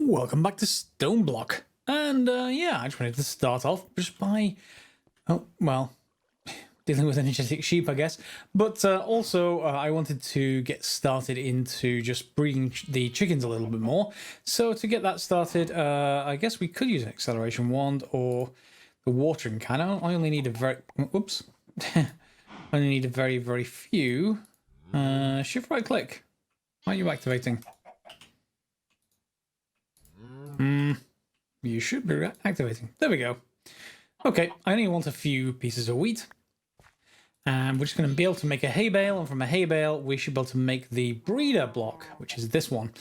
Welcome back to StoneBlock. And yeah, I just wanted to start off just by, dealing with energetic sheep, I guess. But also, I wanted to get started into just breeding the chickens a little bit more. So to get that started, I guess we could use an acceleration wand or the watering can. I only need a very, oops. I only need a very, very few. Shift right click. Why are you activating? You should be activating. There we go. Okay, I only want a few pieces of wheat. And we're just going to be able to make a hay bale. And from a hay bale, we should be able to make the breeder block, which is this one.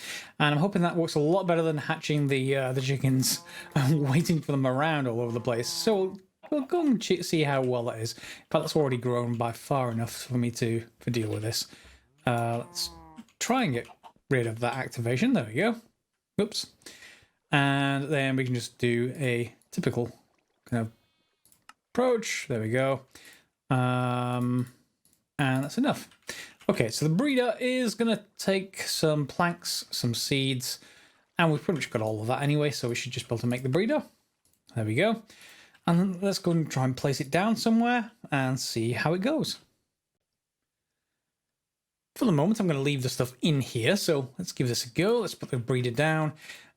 And I'm hoping that works a lot better than hatching the chickens and waiting for them around all over the place. So we'll go and see how well that is. In fact, that's already grown by far enough for me to deal with this. Let's try and get rid of that activation. There we go. Oops. And then we can just do a typical kind of approach. There we go. And that's enough. Okay, so the breeder is going to take some planks, some seeds, and we've pretty much got all of that anyway, so we should just be able to make the breeder. There we go. And let's go and try and place it down somewhere and see how it goes. For the moment, I'm going to leave the stuff in here, so let's give this a go. Let's put the breeder down.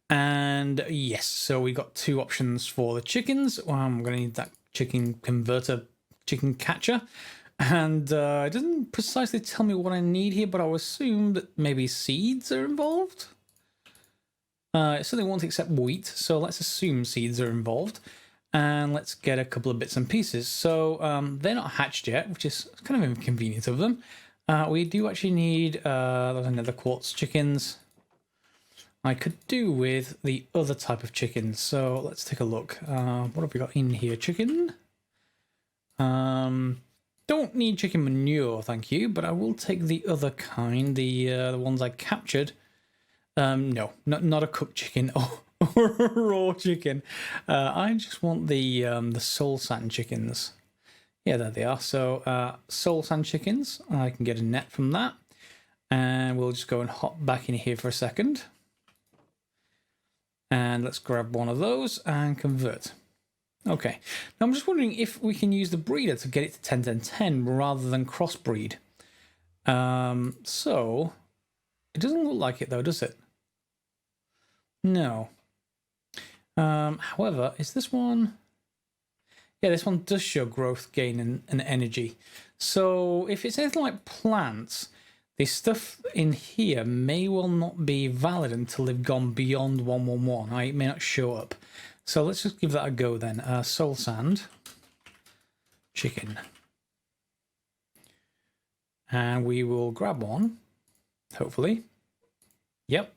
And yes, so we got two options for the chickens. I'm going to need that chicken converter, chicken catcher. And it doesn't precisely tell me what I need here, but I'll assume that maybe seeds are involved. It certainly won't accept wheat, so let's assume seeds are involved. And let's get a couple of bits and pieces. So they're not hatched yet, which is kind of inconvenient of them. We do actually need those another quartz chickens. I could do with the other type of chickens. So let's take a look. What have we got in here? Chicken. Don't need chicken manure, thank you. But I will take the other kind, the ones I captured. No, not a cooked chicken or a raw chicken. I just want the soul sand chickens. Yeah, there they are. So soul sand chickens. I can get a net from that, and we'll just go and hop back in here for a second. And let's grab one of those and convert. Okay. Now I'm just wondering if we can use the breeder to get it to 10, 10, 10 rather than crossbreed. So it doesn't look like it though, does it? No. However, is this one? Yeah, this one does show growth, gain, and energy. So if it's anything like plants, the stuff in here may well not be valid until they've gone beyond 111. It may not show up. So let's just give that a go then. Soul sand. Chicken. And we will grab one. Hopefully. Yep.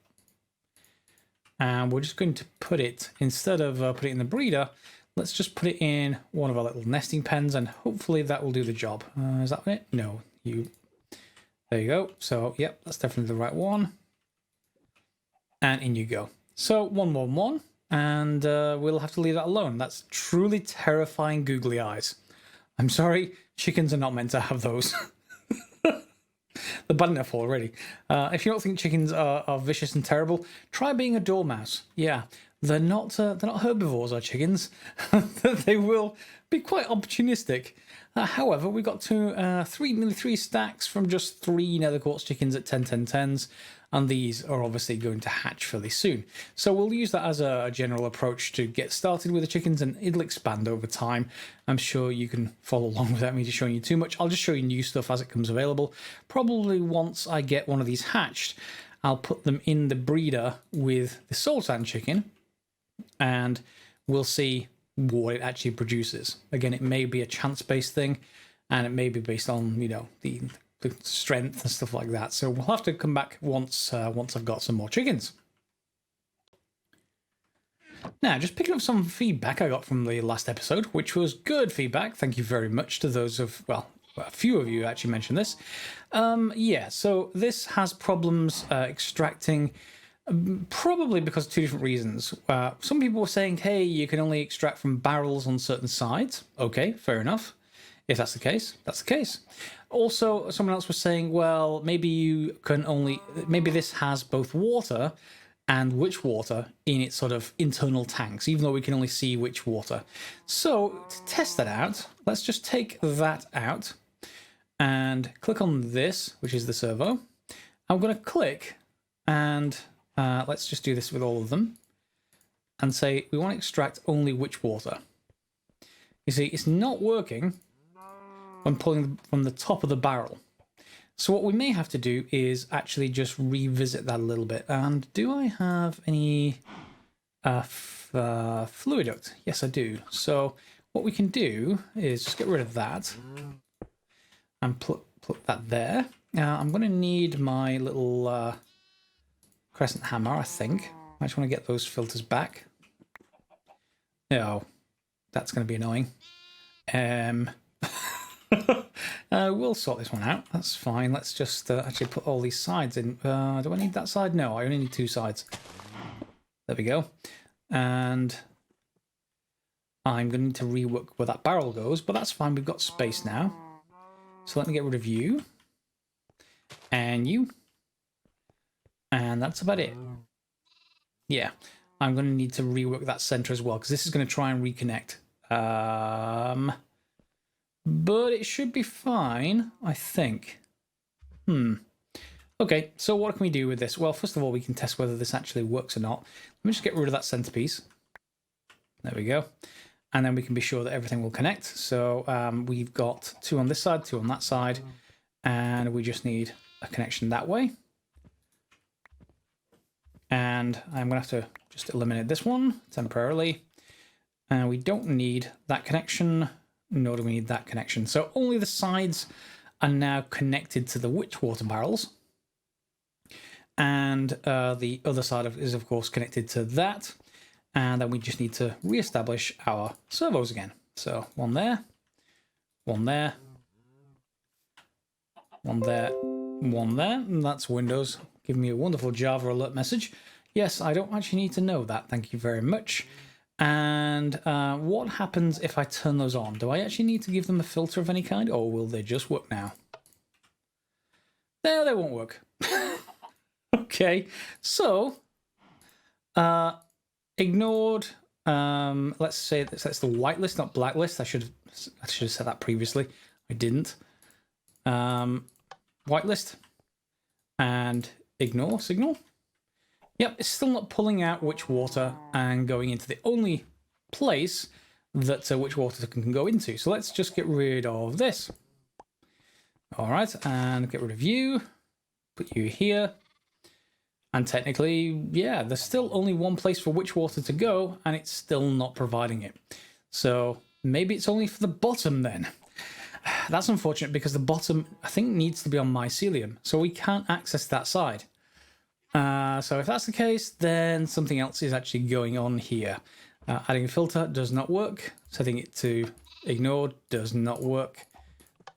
And we're just going to put it, instead of putting it in the breeder, let's just put it in one of our little nesting pens, and hopefully that will do the job. Is that it? No. There you go. So, yep, that's definitely the right one. And in you go. So, 111, and we'll have to leave that alone. That's truly terrifying googly eyes. I'm sorry, chickens are not meant to have those. They're bad enough already. If you don't think chickens are vicious and terrible, try being a dormouse. Yeah, they're not herbivores, are chickens. They will be quite opportunistic. However, we got to nearly three stacks from just 3 nether quartz chickens at 10, 10, 10s, and these are obviously going to hatch fairly soon. So we'll use that as a general approach to get started with the chickens, and it'll expand over time. I'm sure you can follow along without me just showing you too much. I'll just show you new stuff as it comes available. Probably once I get one of these hatched, I'll put them in the breeder with the soul sand chicken, and we'll see what it actually produces. Again, it may be a chance-based thing, and it may be based on, you know, the strength and stuff like that. So we'll have to come back once I've got some more chickens. Now, just picking up some feedback I got from the last episode, which was good feedback. Thank you very much to those of, well, a few of you actually mentioned this. Yeah, so this has problems extracting. Probably because of 2 different reasons. Some people were saying, hey, you can only extract from barrels on certain sides. Okay, fair enough. If that's the case, that's the case. Also, someone else was saying, well, maybe you can only, maybe this has both water and witch water in its sort of internal tanks, even though we can only see witch water. So to test that out, let's just take that out and click on this, which is the servo. I'm going to click and let's just do this with all of them and say we want to extract only witch water. You see, it's not working when pulling from the top of the barrel. So what we may have to do is actually just revisit that a little bit. And do I have any fluid duct? Yes, I do. So what we can do is just get rid of that and put that there. I'm going to need my little crescent hammer, I think. I just want to get those filters back. Oh, that's going to be annoying. We'll sort this one out. That's fine. Let's just actually put all these sides in. Do I need that side? No, I only need two sides. There we go. And I'm going to need to rework where that barrel goes, but that's fine. We've got space now. So let me get rid of you. And you. And that's about it. Yeah. I'm going to need to rework that center as well, because this is going to try and reconnect. But it should be fine, I think. Okay, so what can we do with this? Well, first of all, we can test whether this actually works or not. Let me just get rid of that centerpiece. There we go. And then we can be sure that everything will connect. So we've got two on this side, two on that side, and we just need a connection that way. And I'm going to have to just eliminate this one temporarily. And we don't need that connection, nor do we need that connection. So only the sides are now connected to the witch water barrels. And the other side is, of course, connected to that. And then we just need to reestablish our servos again. So one there, one there, one there, one there. And that's Windows giving me a wonderful Java alert message. Yes, I don't actually need to know that. Thank you very much. And what happens if I turn those on? Do I actually need to give them a filter of any kind, or will they just work now? No, they won't work. Okay, so ignored. Let's say that's the whitelist, not blacklist. I should have said that previously. I didn't. Whitelist and ignore signal. Yep, it's still not pulling out witch water and going into the only place that witch water can go into. So let's just get rid of this. All right, and get rid of you. Put you here. And technically, yeah, there's still only one place for witch water to go, and it's still not providing it. So maybe it's only for the bottom then. That's unfortunate because the bottom, I think, needs to be on mycelium. So we can't access that side. So if that's the case, then something else is actually going on here. Adding a filter does not work. Setting it to ignored does not work.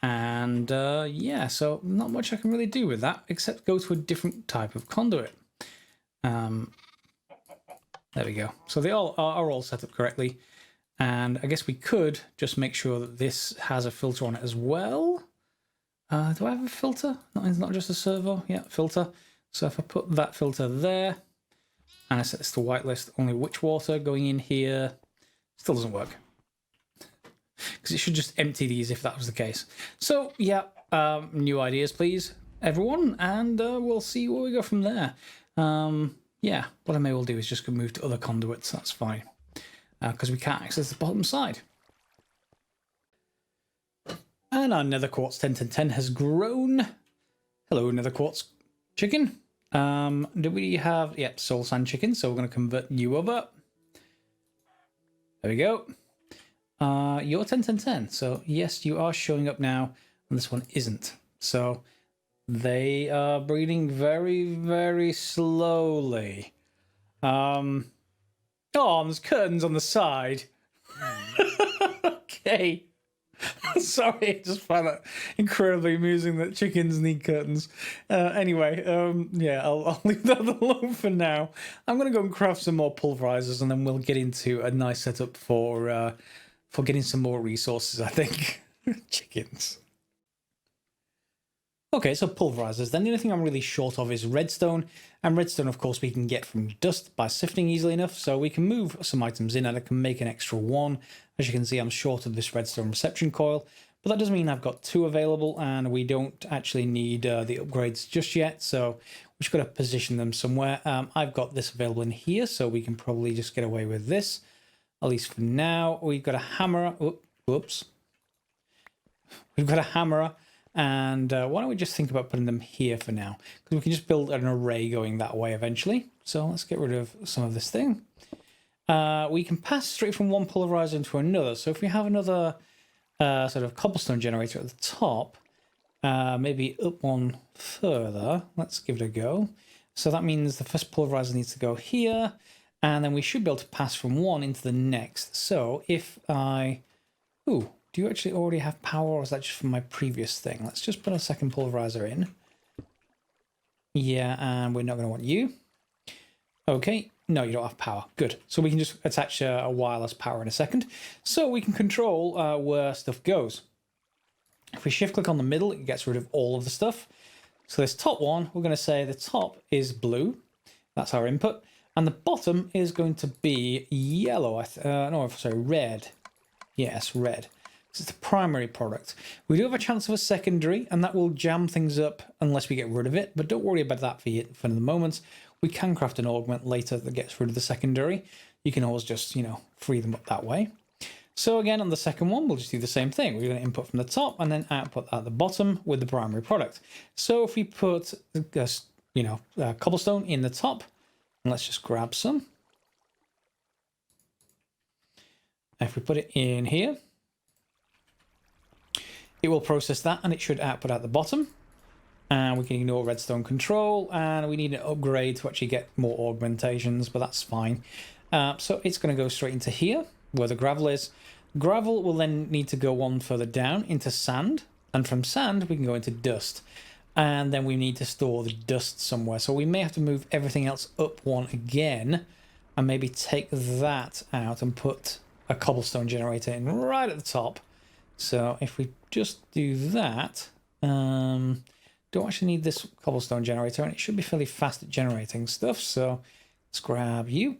And yeah, so not much I can really do with that, except go to a different type of conduit. There we go. So they all are all set up correctly. And I guess we could just make sure that this has a filter on it as well. Do I have a filter? Not just a servo. Yeah, filter. So if I put that filter there, and I set this to whitelist, only witch water going in here, still doesn't work. Because it should just empty these if that was the case. So yeah, new ideas please, everyone, and we'll see where we go from there. Yeah, what I may well do is just move to other conduits, that's fine. Because we can't access the bottom side. And our nether quartz 10 has grown. Hello, nether quartz chicken. Do we have, yep, soul sand chicken, so we're going to convert you over. There we go. You're 10. So yes, you are showing up now, and this one isn't. So they are breeding very, very slowly. Oh, there's curtains on the side. Okay. Sorry, I just find that incredibly amusing that chickens need curtains. Anyway, yeah, I'll leave that alone for now. I'm going to go and craft some more pulverizers, and then we'll get into a nice setup for getting some more resources, I think. Chickens. Okay, so pulverizers. Then the only thing I'm really short of is redstone. And redstone, of course, we can get from dust by sifting easily enough. So we can move some items in and I can make an extra one. As you can see, I'm short of this redstone reception coil. But that doesn't mean I've got 2 available, and we don't actually need the upgrades just yet. So we've just got to position them somewhere. I've got this available in here, so we can probably just get away with this. At least for now. We've got a hammer. Whoops. We've got a hammer. And why don't we just think about putting them here for now? Because we can just build an array going that way eventually. So let's get rid of some of this thing. We can pass straight from one pulverizer into another. So if we have another sort of cobblestone generator at the top, maybe up one further, let's give it a go. So that means the first pulverizer needs to go here. And then we should be able to pass from one into the next. So if I... Ooh. Do you actually already have power, or is that just from my previous thing? Let's just put a second pulverizer in. Yeah, and we're not going to want you. Okay, no, you don't have power. Good. So we can just attach a wireless power in a second. So we can control where stuff goes. If we shift click on the middle, it gets rid of all of the stuff. So this top one, we're going to say the top is blue. That's our input. And the bottom is going to be yellow. No, sorry, red. Yes, red. It's the primary product. We do have a chance of a secondary, and that will jam things up unless we get rid of it, but don't worry about that for the moment. We can craft an augment later that gets rid of the secondary. You can always just, free them up that way. So again, on the second one, we'll just do the same thing. We're going to input from the top and then output at the bottom with the primary product. So if we put, cobblestone in the top, and let's just grab some. If we put it in here, it will process that and it should output at the bottom. And we can ignore redstone control, and we need an upgrade to actually get more augmentations, but that's fine. So it's going to go straight into here where the gravel is. Gravel will then need to go one further down into sand, and from sand we can go into dust. And then we need to store the dust somewhere. So we may have to move everything else up one again and maybe take that out and put a cobblestone generator in right at the top. So if we just do that, don't actually need this cobblestone generator, and it should be fairly fast at generating stuff. So let's grab you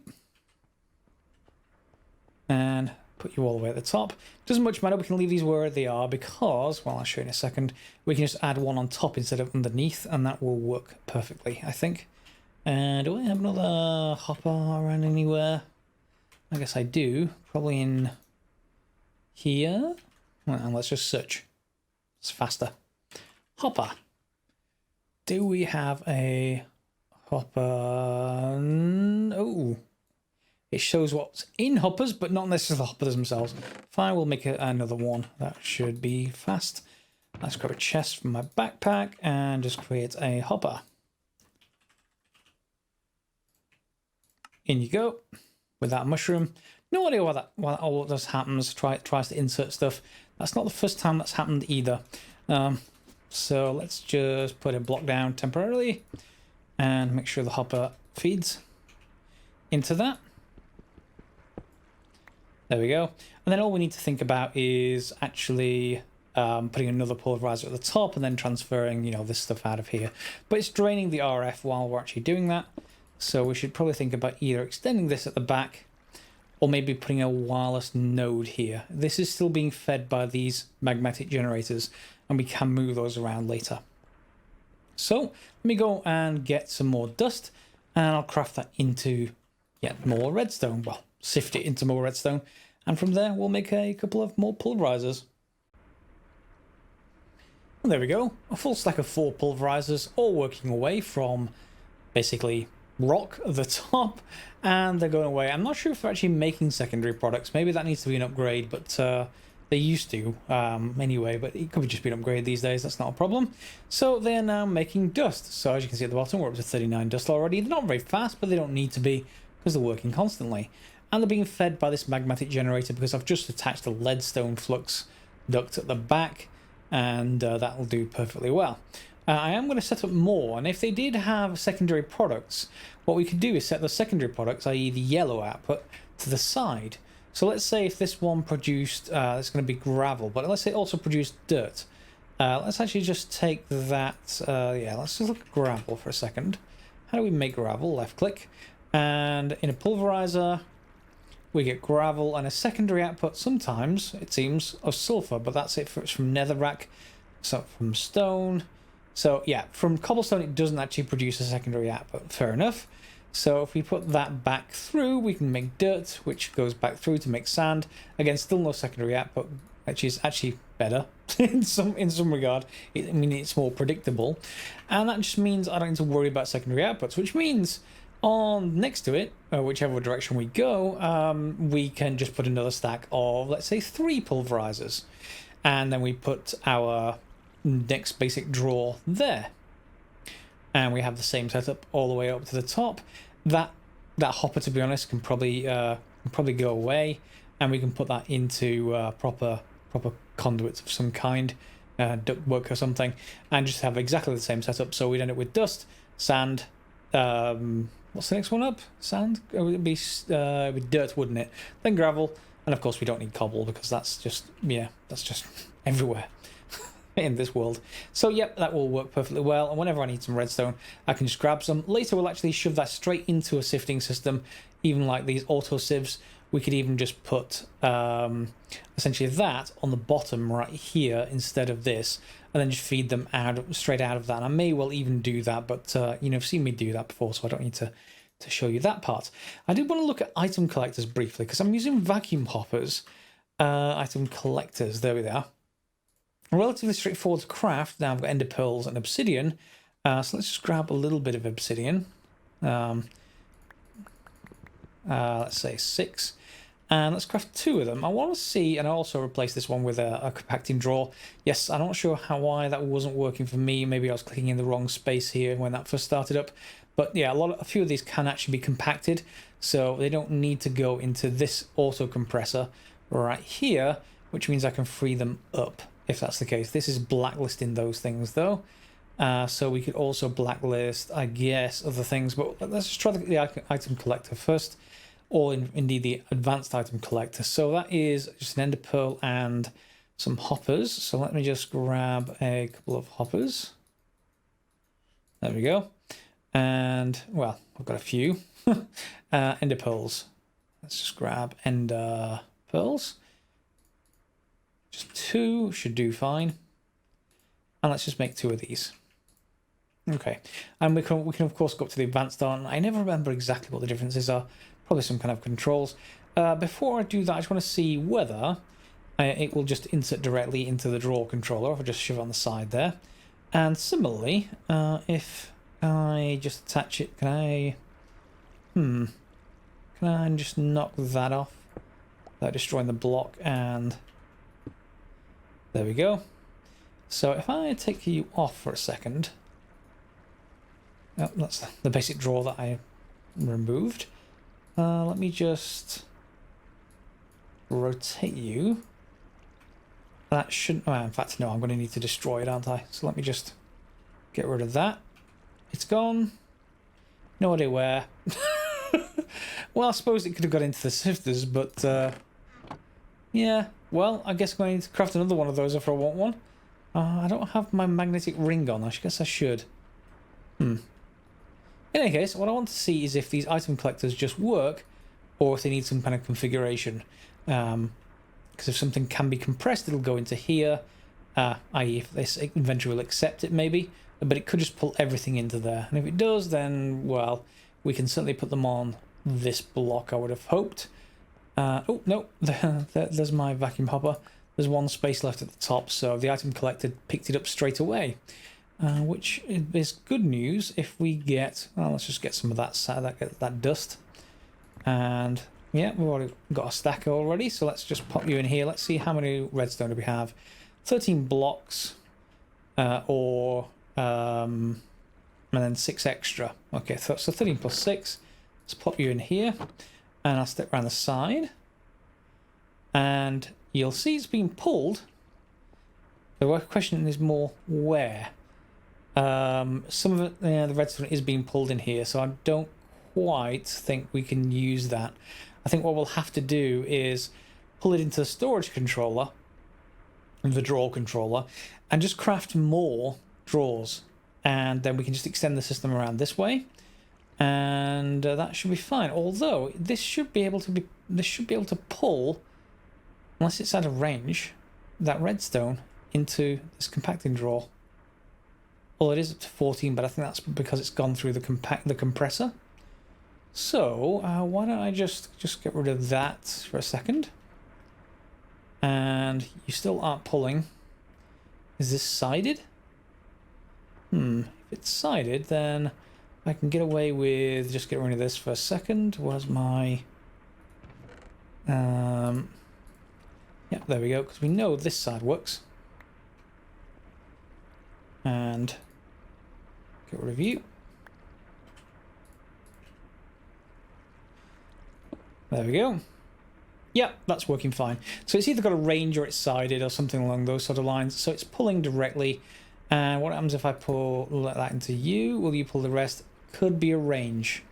and put you all the way at the top. Doesn't much matter, we can leave these where they are because, well, I'll show you in a second, we can just add one on top instead of underneath, and that will work perfectly, I think. And do I have another hopper around anywhere? I guess I do, probably in here. Well, let's just search. It's faster. Hopper. Do we have a hopper? Oh, it shows what's in hoppers, but not necessarily the hoppers themselves. Fine, we'll make another one. That should be fast. Let's grab a chest from my backpack and just create a hopper. In you go. With that mushroom. No idea why all this happens. Tries to insert stuff. That's not the first time that's happened either. So let's just put a block down temporarily and make sure the hopper feeds into that. There we go. And then all we need to think about is actually putting another pulverizer at the top and then transferring, this stuff out of here. But it's draining the RF while we're actually doing that. So we should probably think about either extending this at the back or maybe putting a wireless node here. This is still being fed by these magnetic generators, and we can move those around later. So let me go and get some more dust, and I'll craft that into more redstone. Well, sift it into more redstone, and from there we'll make a couple of more pulverizers. And there we go, a full stack of 4 pulverizers, all working away from basically rock at the top, and they're going away. I'm not sure if they're actually making secondary products. Maybe that needs to be an upgrade, but they used to anyway, but it could just be an upgrade these days. That's not a problem. So they're now making dust. So as you can see at the bottom, we're up to 39 dust already. They're not very fast, but they don't need to be because they're working constantly. And they're being fed by this magnetic generator because I've just attached a leadstone flux duct at the back, and that will do perfectly well. I am going to set up more, and if they did have secondary products, what we could do is set the secondary products, i.e. the yellow output, to the side. So let's say if this one produced, it's going to be gravel, but let's say it also produced dirt. Let's actually just take that. Yeah, let's just look at gravel for a second. How do we make gravel? Left click. And in a pulverizer, we get gravel and a secondary output sometimes, it seems, of sulfur, but that's it. It's from netherrack, so from stone. So yeah, from cobblestone it doesn't actually produce a secondary output. Fair enough. So if we put that back through, we can make dirt, which goes back through to make sand. Again, still no secondary output, which is actually better in some regard. I mean, it's more predictable, and that just means I don't need to worry about secondary outputs, which means on next to it, whichever direction we go, we can just put another stack of, let's say, 3 pulverizers, and then we put our next basic drawer there, and we have the same setup all the way up to the top. That hopper, to be honest, can probably go away, and we can put that into proper conduits of some kind, ductwork or something, and just have exactly the same setup. So we'd end up with dust, sand. What's the next one up? Sand? It would be dirt, wouldn't it? Then gravel, and of course we don't need cobble because that's just everywhere in this world. So yep, that will work perfectly well, and whenever I need some redstone I can just grab some. Later we'll actually shove that straight into a sifting system, even like these auto sieves. We could even just put essentially that on the bottom right here instead of this, and then just feed them straight out of that. And I may well even do that, but you've seen me do that before, so I don't need to show you that part. I did want to look at item collectors briefly because I'm using vacuum hoppers. Item collectors, there we are. Relatively straightforward to craft. Now I've got ender pearls and obsidian, so let's just grab a little bit of obsidian. Let's say 6, and let's craft 2 of them. I want to see, and I also replace this one with a compacting drawer. Yes, I'm not sure why that wasn't working for me. Maybe I was clicking in the wrong space here when that first started up. But yeah, a few of these can actually be compacted, so they don't need to go into this auto compressor right here, which means I can free them up if that's the case. This is blacklisting those things though. So we could also blacklist, I guess, other things, but let's just try the item collector first, or indeed the advanced item collector. So that is just an ender pearl and some hoppers. So let me just grab a couple of hoppers. There we go. And, well, I've got a few. Ender pearls. Let's just grab ender pearls. Just 2 should do fine. And let's just make 2 of these. Okay, and we can of course go up to the advanced one. I never remember exactly what the differences are. Probably some kind of controls. Before I do that, I just want to see whether it will just insert directly into the drawer controller, if I just shove it on the side there. And similarly, if I just attach it, can I just knock that off without destroying the block? And there we go. So if I take you off for a second. Oh, that's the basic drawer that I removed. Let me just rotate you. That shouldn't... Oh, in fact, no, I'm going to need to destroy it, aren't I? So let me just get rid of that. It's gone. No idea where. Well, I suppose it could have got into the sifters, but... yeah, well, I guess I'm going to need to craft another one of those if I want one. I don't have my magnetic ring on. I guess I should. In any case, what I want to see is if these item collectors just work, or if they need some kind of configuration. Because if something can be compressed, it'll go into here, i.e. if this inventory will accept it maybe, but it could just pull everything into there. And if it does, then, well, we can certainly put them on this block, I would have hoped. Oh, no, there's my vacuum hopper. There's one space left at the top, so the item collector picked it up straight away. Which is good news if we get... Well, let's just get some of that dust. And yeah, we've already got a stack already, so let's just pop you in here. Let's see how many redstone do we have. 13 blocks, and then 6 extra. Okay, so 13 plus 6. Let's pop you in here, and I'll step around the side. And you'll see it's being pulled. The question is more where. Some of it, the redstone is being pulled in here, so I don't quite think we can use that. I think what we'll have to do is pull it into the storage controller, the drawer controller and just craft more drawers, and then we can just extend the system around this way, and that should be fine. Although this should be able to pull, unless it's out of range, that redstone into this compacting drawer. Well, it is up to 14, but I think that's because it's gone through the compressor. So why don't I just get rid of that for a second? And you still aren't pulling. Is this sided? If it's sided, then I can get away with just getting rid of this for a second. Where's my... yeah, there we go, because we know this side works. And get rid of you. There we go. Yeah, that's working fine. So it's either got a range or it's sided or something along those sort of lines. So it's pulling directly. And what happens if I let that into you? Will you pull the rest? Could be a range.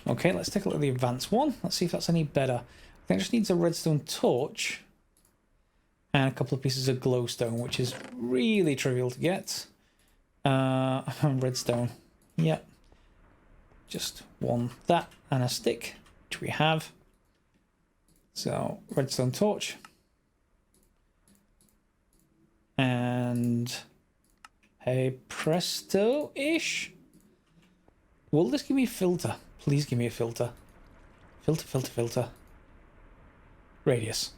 Okay, let's take a look at the advanced one. Let's see if that's any better. I think it just needs a redstone torch and a couple of pieces of glowstone, which is really trivial to get. Redstone. Yep. Just one that and a stick, which we have. So, redstone torch. And hey, presto-ish. Will this give me a filter? Please give me a filter. Filter. Radius.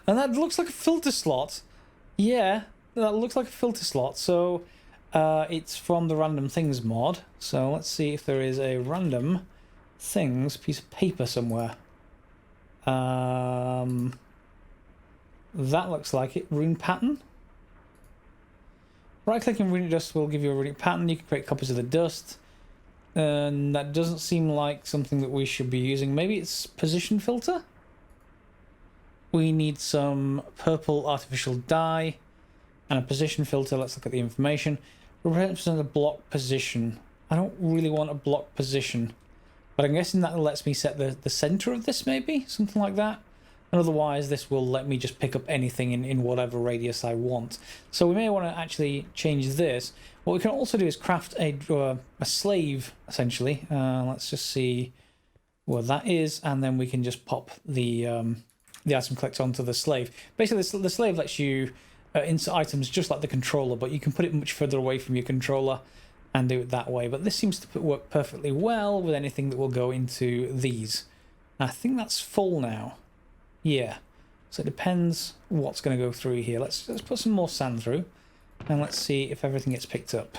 And that looks like a filter slot. Yeah, that looks like a filter slot. So, it's from the random things mod. So, let's see if there is a random things piece of paper somewhere. That looks like it. Rune pattern. Right-clicking rune dust will give you a rune pattern. You can create copies of the dust. And that doesn't seem like something that we should be using. Maybe it's position filter? We need some purple artificial dye and a position filter. Let's look at the information. Represent a block position. I don't really want a block position, but I'm guessing that lets me set the center of this, maybe? Something like that. And otherwise, this will let me just pick up anything in whatever radius I want. So we may want to actually change this. What we can also do is craft a slave, essentially. Let's just see where that is, and then we can just pop the item collector onto the slave. Basically, the slave lets you insert items just like the controller, but you can put it much further away from your controller and do it that way. But this seems to work perfectly well with anything that will go into these. I think that's full now. Yeah. So it depends what's going to go through here. Let's put some more sand through, and let's see if everything gets picked up.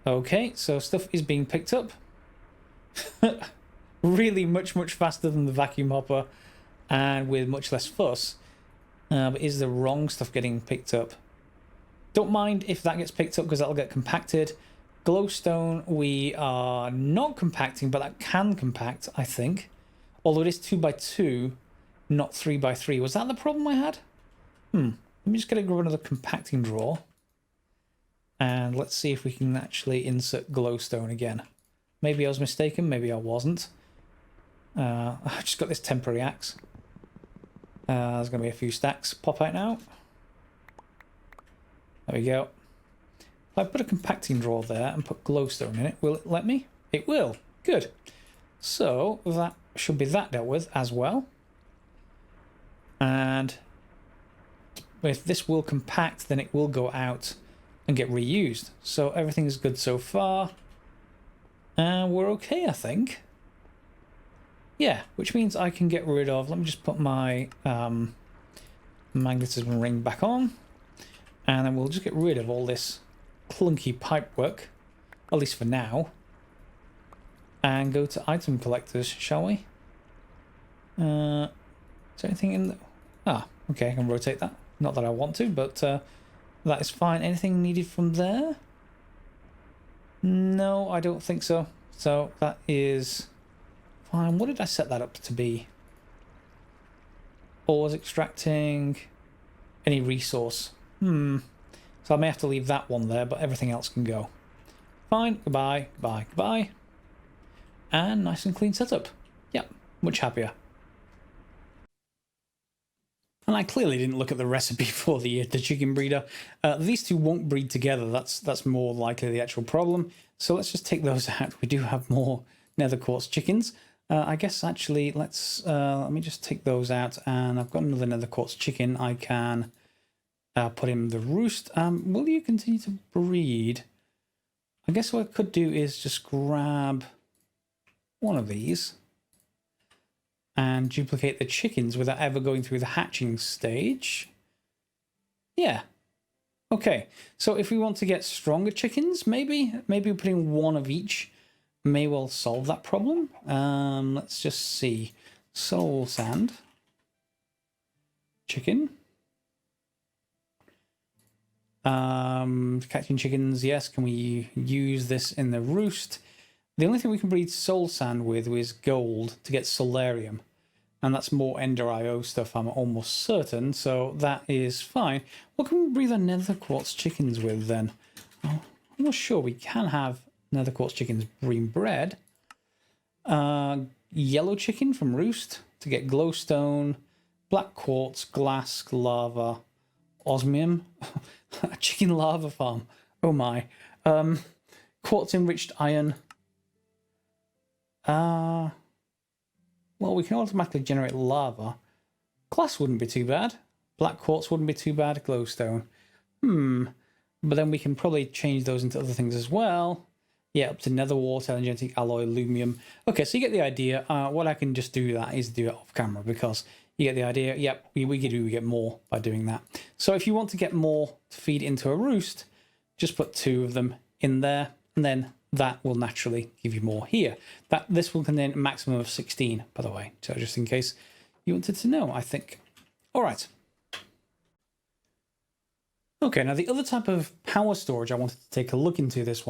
Okay, so stuff is being picked up. Really much faster than the vacuum hopper, and with much less fuss. But is the wrong stuff getting picked up? Don't mind if that gets picked up, because that'll get compacted. Glowstone we are not compacting, but that can compact, I think. Although it is 2x2, not 3x3. Was that the problem I had? Let me just get rid of the compacting drawer. And let's see if we can actually insert glowstone again. Maybe I was mistaken, maybe I wasn't. I've just got this temporary axe. There's going to be a few stacks pop out now. There we go. If I put a compacting drawer there and put glowstone in it, will it let me? It will. Good. So that should be that dealt with as well. And if this will compact, then it will go out and get reused. So everything's good so far. And we're okay, I think. Yeah, which means I can get rid of... Let me just put my magnetism ring back on. And then we'll just get rid of all this clunky pipe work, at least for now. And go to item collectors, shall we? Is there anything in the... Ah, okay, I can rotate that. Not that I want to, but that is fine. Anything needed from there? No, I don't think so. So that is fine. What did I set that up to be? Ores extracting any resource. So I may have to leave that one there, but everything else can go. Fine. Goodbye, goodbye, goodbye. And nice and clean setup. Yep, much happier. And I clearly didn't look at the recipe for the chicken breeder. These two won't breed together. That's more likely the actual problem. So let's just take those out. We do have more nether quartz chickens. I guess actually let me just take those out, and I've got another nether quartz chicken. I can put in the roost. Will you continue to breed? I guess what I could do is just grab one of these and duplicate the chickens without ever going through the hatching stage. Yeah. Okay. So if we want to get stronger chickens, maybe putting one of each may well solve that problem. Let's just see. Soul sand. Chicken. Catching chickens, yes. Can we use this in the roost? The only thing we can breed soul sand with is gold to get solarium. And that's more Ender IO stuff, I'm almost certain, so that is fine. What can we breed the nether quartz chickens with then? Oh, I'm not sure. We can have nether quartz chickens being bred. Yellow chicken from roost to get glowstone, black quartz, glass, lava, osmium, a chicken lava farm. Oh my. Quartz enriched iron. Well, we can automatically generate lava. Glass wouldn't be too bad. Black quartz wouldn't be too bad. Glowstone. But then we can probably change those into other things as well. Yeah, up to nether water, energetic alloy, lumium. Okay, so you get the idea. What I can just do that is do it off camera, because you get the idea. Yep, we get more by doing that. So if you want to get more to feed into a roost, just put 2 of them in there, and then that will naturally give you more here. This will contain a maximum of 16, by the way. So just in case you wanted to know, I think. All right. Okay, now the other type of power storage I wanted to take a look into this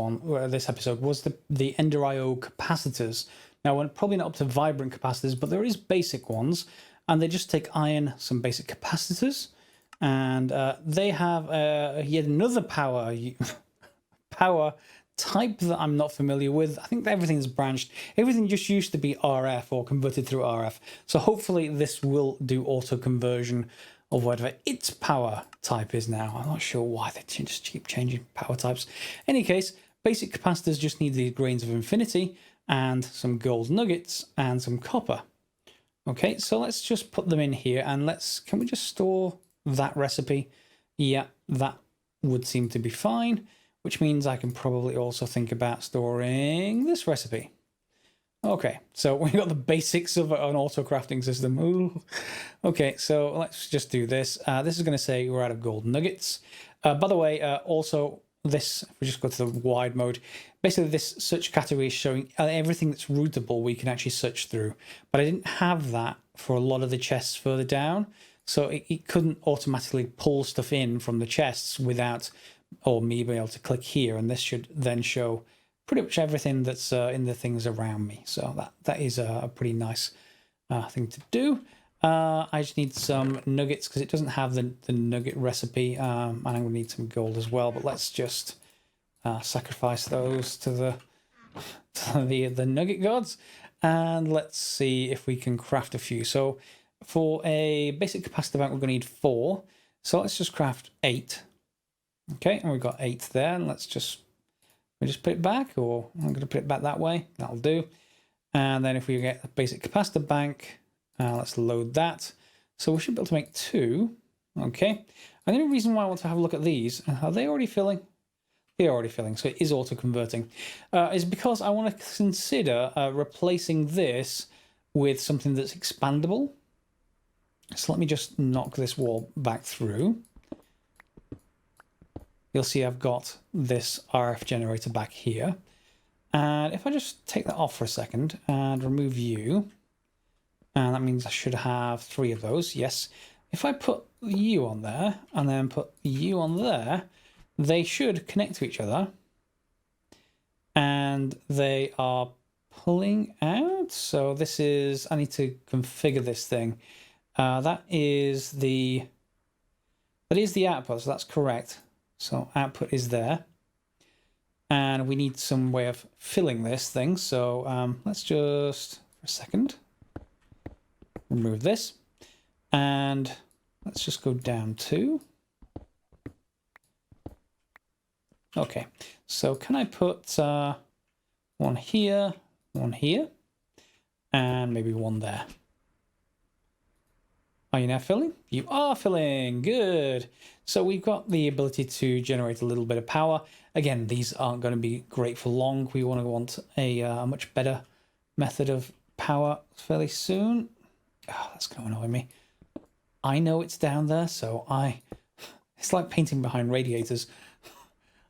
episode was the Ender IO capacitors. Now, we're probably not up to vibrant capacitors, but there is basic ones, and they just take iron, some basic capacitors, and they have yet another power type that I'm not familiar with. I think that everything's branched. Everything just used to be RF or converted through RF. So hopefully this will do auto conversion of whatever its power type is now. I'm not sure why they just keep changing power types. In any case, basic capacitors just need these grains of infinity and some gold nuggets and some copper. Okay, so let's just put them in here, and can we just store that recipe? Yeah, that would seem to be fine. Which means I can probably also think about storing this recipe. Okay, so we got the basics of an auto crafting system. Ooh. Okay, so let's just do this. This is going to say we're out of gold nuggets. By the way, also this, if we just go to the wide mode, basically this search category is showing everything that's rootable we can actually search through. But I didn't have that for a lot of the chests further down, so it couldn't automatically pull stuff in from the chests without me being able to click here, and this should then show pretty much everything that's in the things around me. So that is a pretty nice thing to do. I just need some nuggets because it doesn't have the nugget recipe, and I'm going to need some gold as well, but let's just sacrifice those to the nugget gods, and let's see if we can craft a few. So for a basic capacitor bank, we're going to need 4, so let's just craft 8. Okay, and we've got 8 there, and we just put it back, or I'm going to put it back that way. That'll do. And then if we get a basic capacitor bank, let's load that. So we should be able to make 2. Okay. And the only reason why I want to have a look at these, are they already filling? They're already filling, so it is auto-converting. Is because I want to consider replacing this with something that's expandable. So let me just knock this wall back through. You'll see I've got this RF generator back here. And if I just take that off for a second and remove you, and that means I should have 3 of those, yes. If I put you on there and then put you on there, they should connect to each other. And they are pulling out. So this is, I need to configure this thing. That is the output, so that's correct. So output is there, and we need some way of filling this thing. So let's just, for a second, remove this, and let's just go down 2. Okay, so can I put one here, and maybe one there? Are you now filling? You are filling. Good. So we've got the ability to generate a little bit of power. Again, these aren't going to be great for long. We want a much better method of power fairly soon. Oh, that's going to annoy me. I know it's down there, so it's like painting behind radiators.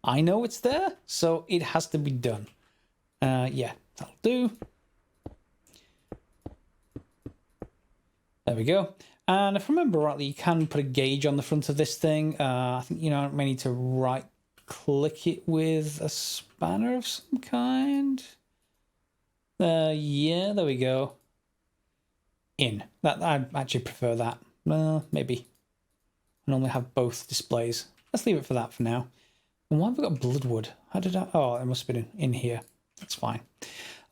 I know it's there, so it has to be done. Yeah, that'll do. There we go. And if I remember rightly, you can put a gauge on the front of this thing. I think I may need to right-click it with a spanner of some kind. Yeah, there we go. In. I'd actually prefer that. Maybe. I normally have both displays. Let's leave it for that for now. And why have we got bloodwood? How did I... Oh, it must have been in here. That's fine.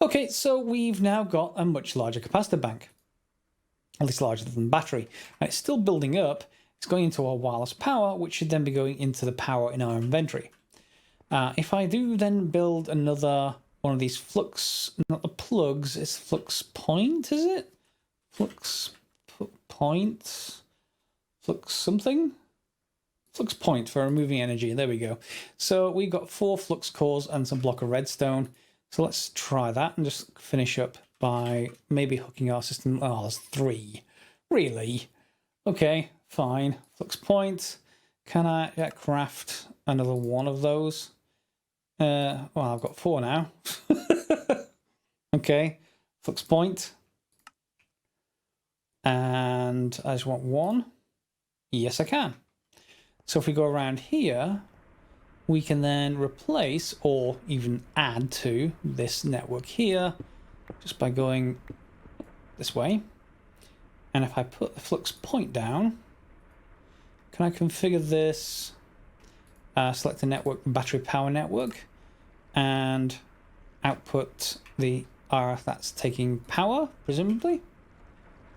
Okay, so we've now got a much larger capacitor bank. At least larger than the battery. And it's still building up. It's going into our wireless power, which should then be going into the power in our inventory. If I do then build another one of these flux, not the plugs, it's flux point, is it? Flux point? Flux something? Flux point for removing energy. There we go. So we've got 4 flux cores and some block of redstone. So let's try that and just finish up by maybe hooking our system. Oh, there's 3. Really? Okay, fine. Flux point. Can I craft another one of those? Well, I've got 4 now. Okay, flux point. And I just want 1. Yes, I can. So if we go around here, we can then replace or even add to this network here just by going this way. And if I put the flux point down, can I configure this? Select the network, battery power network, and output the RF that's taking power, presumably.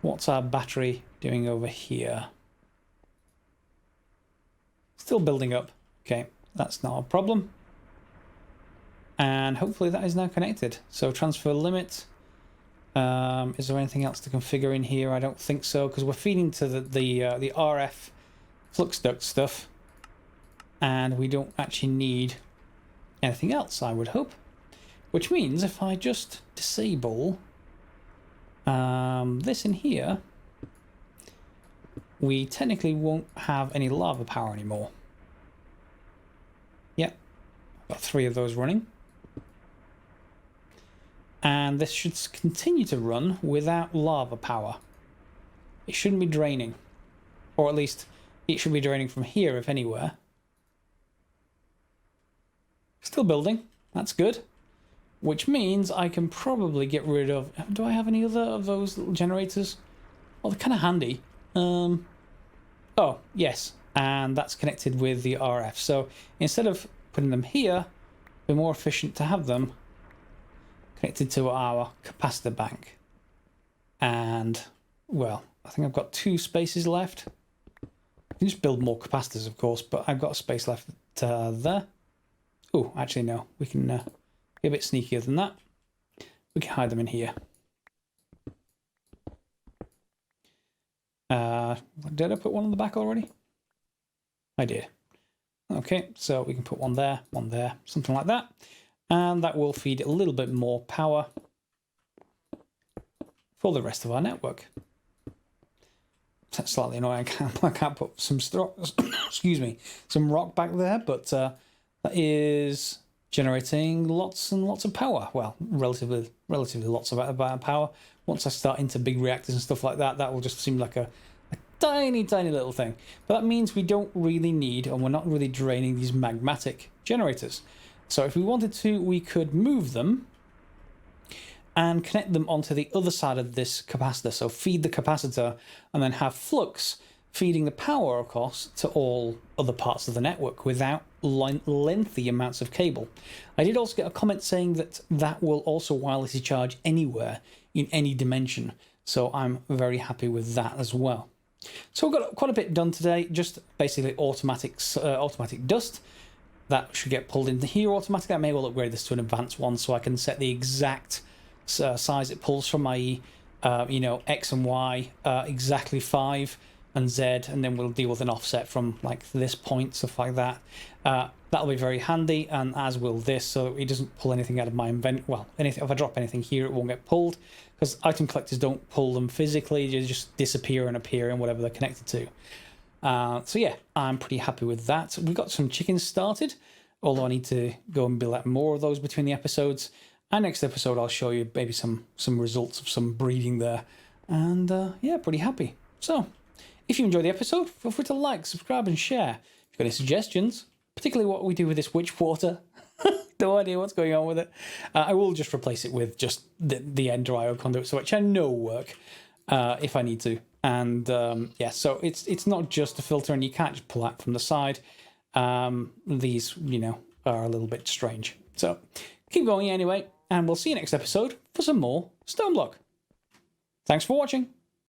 What's our battery doing over here? Still building up. Okay, that's not a problem. And hopefully that is now connected. So transfer limit. Is there anything else to configure in here? I don't think so, because we're feeding to the RF flux duct stuff, and we don't actually need anything else, I would hope. Which means if I just disable this in here, we technically won't have any lava power anymore. Yep, got 3 of those running. And this should continue to run without lava power. It shouldn't be draining. Or at least it should be draining from here, if anywhere. Still building. That's good. Which means I can probably get rid of... Do I have any other of those little generators? Well, they're kind of handy. Oh, yes. And that's connected with the RF. So instead of putting them here, it'd be more efficient to have them connected to our capacitor bank. And, well, I think I've got 2 spaces left. I can just build more capacitors, of course, but I've got a space left there. Oh, actually, no. We can be a bit sneakier than that. We can hide them in here. Did I put one on the back already? I did. Okay, so we can put one there, something like that. And that will feed a little bit more power for the rest of our network. That's slightly annoying. I can't put some excuse me, some rock back there, but that is generating lots and lots of power. Well, relatively lots of power. Once I start into big reactors and stuff like that, that will just seem like a tiny little thing. But that means we don't really need, and we're not really draining these magmatic generators. So if we wanted to, we could move them and connect them onto the other side of this capacitor. So feed the capacitor and then have flux feeding the power, of course, to all other parts of the network without lengthy amounts of cable. I did also get a comment saying that that will also wirelessly charge anywhere in any dimension. So I'm very happy with that as well. So we've got quite a bit done today, just basically automatic dust. That should get pulled into here automatically. I may well upgrade this to an advanced one so I can set the exact size it pulls from, i.e. X and Y, exactly 5 and Z, and then we'll deal with an offset from like this point, stuff like that. That'll be very handy, and as will this, so it doesn't pull anything out of my inventory. Well, anything, if I drop anything here, it won't get pulled, because item collectors don't pull them physically, they just disappear and appear in whatever they're connected to. So yeah, I'm pretty happy with that. We've got some chickens started, although I need to go and build out more of those between the episodes. And next episode, I'll show you maybe some results of some breeding there. And yeah, pretty happy. So, if you enjoyed the episode, feel free to like, subscribe, and share. If you've got any suggestions, particularly what we do with this witch water, no idea what's going on with it. I will just replace it with just the Ender IO conduit, so which I know will work if I need to. And yeah, so it's not just a filter, and you can't just pull out from the side. These, are a little bit strange. So, keep going anyway. And we'll see you next episode for some more StoneBlock. Thanks for watching.